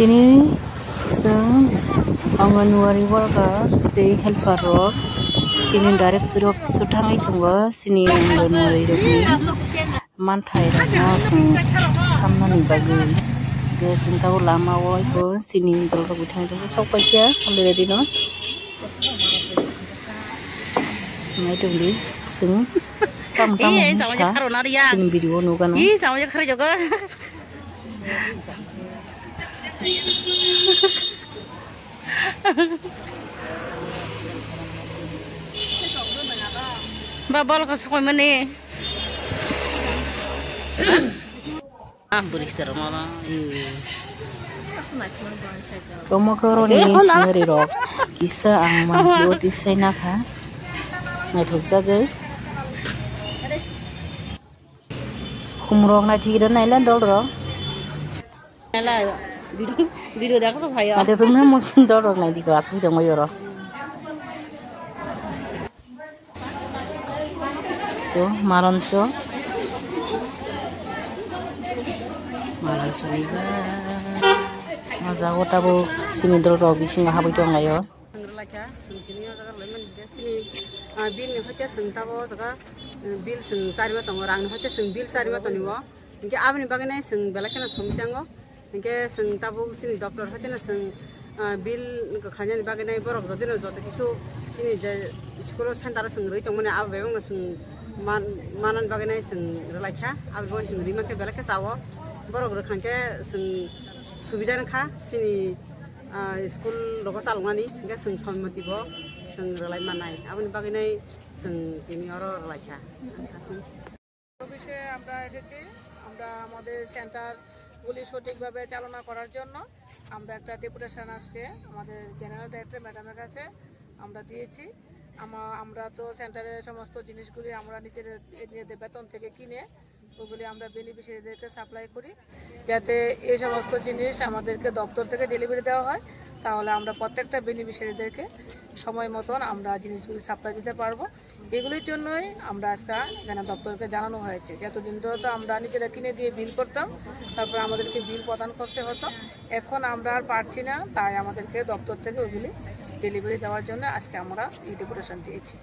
Kini जों anganwadi workers stay helper rok sini director office thangai thungo sini anganwadi rokni manthai rokno samnani bagui ge singtao lama o iko sini dol rok thang thang sokpaikya already no mai tungli sing kam sini video nugano Babal ka sa man eh. Buris tero mama. Kamu koroni sendiri rok. Kisah ang mahluti sa naka. Nathuksa ge. Kumrong na tiran na ilan dol rok. Nala video dak sa phaya. Ate tumna mosin dol rok na di ka asu jang mayo rok. तो मारंचो इबा मजा गटाबो सिमिन्द्र रग बिसिङा हाबै दंलायो bill हते संताबो तका bill सं सारिबा दङ रां हते सं बिल सारिबा दनिबो इनके आबनि बागने सं बेलाखेना समचांगो इनके संताबो सिनि डॉक्टर हते ना सं बिल खानानि बागने बरक जदिनो जत किछु सिनि जे स्कुल सेन्टार सं रइ दंमने आबे बेंग सं manan baganai sing relakha abon sing rima ke belaka sawo borok rakhanke sing subidhan kha sini school logo salmani ge sing sammati bo sing relai manai abon baganai sing tini oro relakha বিষয়ে আমরা এসেছি আমরা আমাদের সেন্টারগুলি সঠিকভাবে চালনা করার জন্য আমরা একটা ডেপুটেশন আজকে আমাদের জেনারেল ডাইরেক্টর ম্যাডামের কাছে আমরা দিয়েছি আমরা তো সেন্টারের সমস্ত জিনিসগুলি আমরা নিজেদের বেতন থেকে কিনে ওগুলি আমরা বেনিফিশিয়ারিদেরকে সাপ্লাই করি যাতে এই সমস্ত জিনিস আমাদেরকে দপ্তর থেকে ডেলিভারি দেওয়া হয় তাহলে আমরা প্রত্যেকটা বেনিফিশিয়ারিদেরকে সময় মতন আমরা জিনিসগুলি সাপ্লাই দিতে পারবো এগুলির জন্যই আমরা আজকে এখানে দপ্তরকে জানানো হয়েছে এতদিন ধরে তো আমরা নিজেরা কিনে দিয়ে বিল করতাম তারপর আমাদেরকে বিল প্রদান করতে হতো এখন আমরা আর পারছি না তাই আমাদেরকে দপ্তর থেকে ওগুলি ডেলিভারি দেওয়ার জন্য আজকে আমরা এই ডেপুটেশন দিয়েছি